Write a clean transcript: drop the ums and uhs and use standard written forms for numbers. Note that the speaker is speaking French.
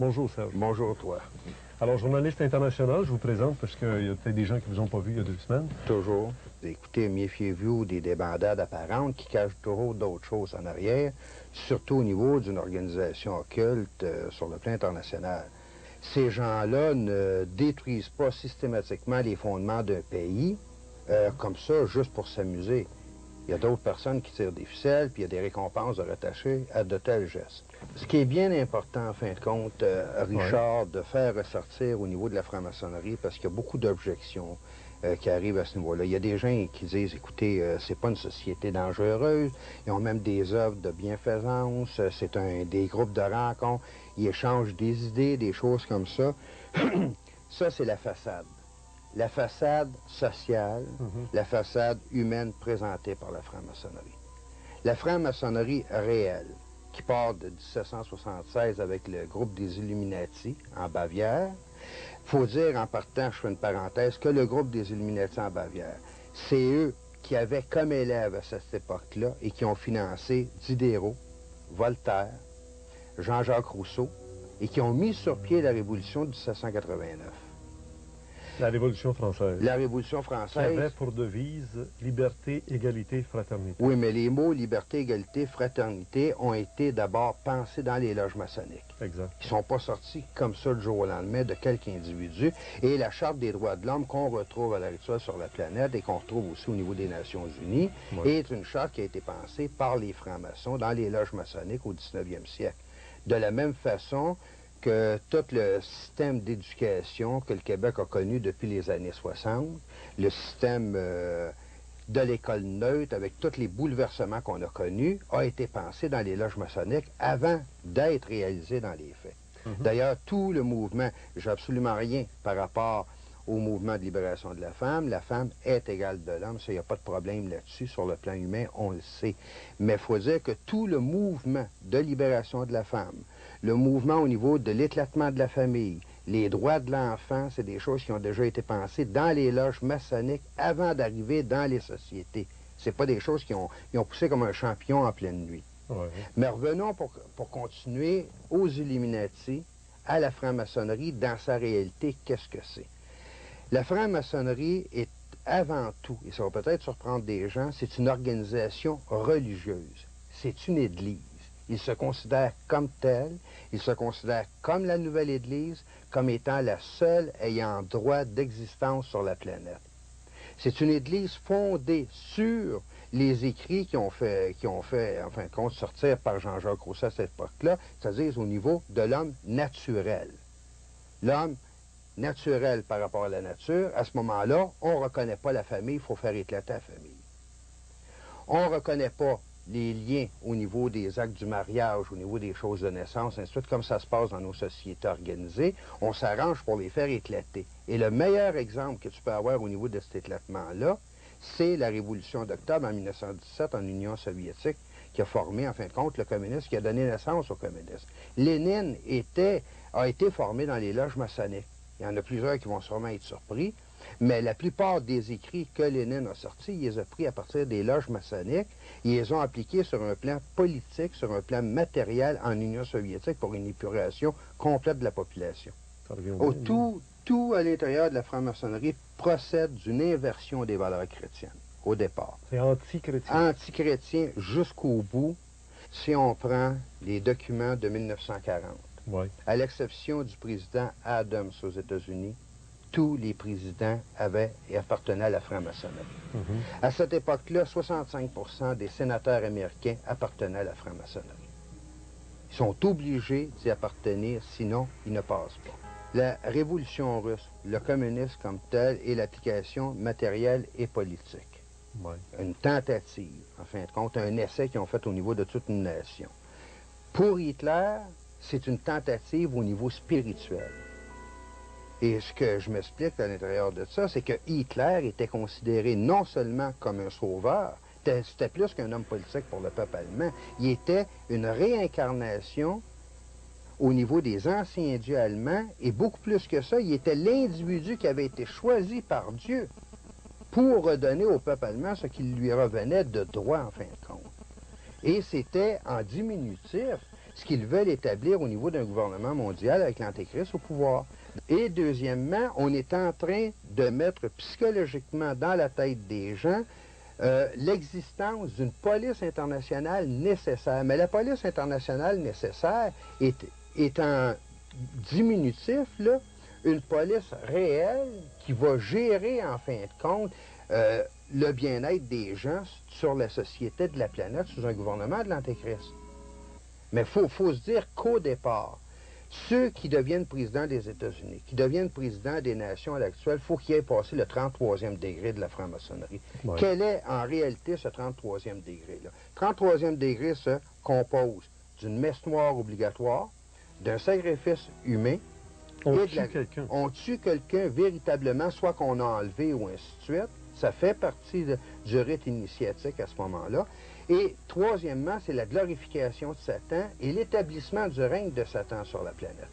Bonjour Serge. Bonjour toi. Alors, journaliste international, je vous présente parce qu'il y a peut-être des gens qui ne vous ont pas vu il y a 2 semaines. Toujours. Écoutez, méfiez-vous des débandades apparentes qui cachent toujours d'autres choses en arrière, surtout au niveau d'une organisation occulte sur le plan international. Ces gens-là ne détruisent pas systématiquement les fondements d'un pays comme ça, juste pour s'amuser. Il y a d'autres personnes qui tirent des ficelles, puis il y a des récompenses de rattacher à de tels gestes. Ce qui est bien important, en fin de compte, Richard, de faire ressortir au niveau de la franc-maçonnerie, parce qu'il y a beaucoup d'objections qui arrivent à ce niveau-là. Il y a des gens qui disent, écoutez, c'est pas une société dangereuse, ils ont même des œuvres de bienfaisance, c'est des groupes de rencontres, ils échangent des idées, des choses comme ça. Ça, c'est la façade. La façade sociale, la façade humaine présentée par la franc-maçonnerie. La franc-maçonnerie réelle, qui part de 1776 avec le groupe des Illuminati en Bavière. Il faut dire en partant, je fais une parenthèse, que le groupe des Illuminati en Bavière, c'est eux qui avaient comme élèves à cette époque-là et qui ont financé Diderot, Voltaire, Jean-Jacques Rousseau et qui ont mis sur pied la Révolution de 1789. La Révolution française. La Révolution française. Qui avait pour devise liberté, égalité, fraternité. Oui, mais les mots liberté, égalité, fraternité ont été d'abord pensés dans les loges maçonniques. Exact. Ils ne sont pas sortis comme ça du jour au lendemain de quelques individus. Et la Charte des droits de l'homme qu'on retrouve à l'heure actuelle sur la planète et qu'on retrouve aussi au niveau des Nations Unies est une charte qui a été pensée par les francs-maçons dans les loges maçonniques au 19e siècle. De la même façon que tout le système d'éducation que le Québec a connu depuis les années 60, le système de l'école neutre, avec tous les bouleversements qu'on a connus, a été pensé dans les loges maçonniques avant d'être réalisé dans les faits. D'ailleurs, tout le mouvement, j'ai absolument rien par rapport au mouvement de libération de la femme est égale de l'homme, ça, il n'y a pas de problème là-dessus, sur le plan humain, on le sait. Mais il faut dire que tout le mouvement de libération de la femme, le mouvement au niveau de l'éclatement de la famille, les droits de l'enfant, c'est des choses qui ont déjà été pensées dans les loges maçonniques avant d'arriver dans les sociétés. C'est pas des choses qui ont poussé comme un champignon en pleine nuit. Ouais. Mais revenons pour continuer aux Illuminati, à la franc-maçonnerie, dans sa réalité, qu'est-ce que c'est? La franc-maçonnerie est avant tout, et ça va peut-être surprendre des gens, c'est une organisation religieuse. C'est une église. Ils se considèrent comme telle, ils se considèrent comme la nouvelle église, comme étant la seule ayant droit d'existence sur la planète. C'est une église fondée sur les écrits qui ont fait en fin de compte, sortir par Jean-Jacques Rousseau à cette époque-là, c'est-à-dire au niveau de l'homme naturel. L'homme naturel par rapport à la nature, à ce moment-là, on ne reconnaît pas la famille, il faut faire éclater la famille. On ne reconnaît pas les liens au niveau des actes du mariage, au niveau des choses de naissance, ainsi de suite, comme ça se passe dans nos sociétés organisées, on s'arrange pour les faire éclater. Et le meilleur exemple que tu peux avoir au niveau de cet éclatement-là, c'est la Révolution d'octobre en 1917 en Union soviétique, qui a formé, en fin de compte, le communisme, qui a donné naissance au communisme. Lénine a été formé dans les loges maçonniques. Il y en a plusieurs qui vont sûrement être surpris, mais la plupart des écrits que Lénine a sortis, il les a pris à partir des loges maçonniques, ils les ont appliqués sur un plan politique, sur un plan matériel en Union soviétique pour une épuration complète de la population. Tout à l'intérieur de la franc-maçonnerie procède d'une inversion des valeurs chrétiennes, au départ. C'est anti-chrétien. Anti-chrétien jusqu'au bout, si on prend les documents de 1940. Ouais. À l'exception du président Adams aux États-Unis, tous les présidents avaient et appartenaient à la franc-maçonnerie. À cette époque-là, 65% des sénateurs américains appartenaient à la franc-maçonnerie. Ils sont obligés d'y appartenir, sinon ils ne passent pas. La révolution russe, le communisme comme tel et l'application matérielle et politique. Ouais. Une tentative, en fin de compte, un essai qu'ils ont fait au niveau de toute une nation. Pour Hitler, c'est une tentative au niveau spirituel. Et ce que je m'explique à l'intérieur de ça, c'est que Hitler était considéré non seulement comme un sauveur, c'était plus qu'un homme politique pour le peuple allemand, il était une réincarnation au niveau des anciens dieux allemands, et beaucoup plus que ça, il était l'individu qui avait été choisi par Dieu pour redonner au peuple allemand ce qui lui revenait de droit, en fin de compte. Et c'était en diminutif, ce qu'ils veulent établir au niveau d'un gouvernement mondial avec l'Antéchrist au pouvoir. Et deuxièmement, on est en train de mettre psychologiquement dans la tête des gens l'existence d'une police internationale nécessaire. Mais la police internationale nécessaire est en diminutif, là, une police réelle qui va gérer, en fin de compte, le bien-être des gens sur la société de la planète sous un gouvernement de l'Antéchrist. Mais il faut se dire qu'au départ, ceux qui deviennent présidents des États-Unis, qui deviennent présidents des nations à l'actuel, il faut qu'ils aient passé le 33e degré de la franc-maçonnerie. Ouais. Quel est en réalité ce 33e degré-là? Le 33e degré se compose d'une messe noire obligatoire, d'un sacrifice humain, On tue quelqu'un. On tue quelqu'un véritablement, soit qu'on a enlevé ou ainsi de suite. Ça fait partie du rite initiatique à ce moment-là. Et troisièmement, c'est la glorification de Satan et l'établissement du règne de Satan sur la planète.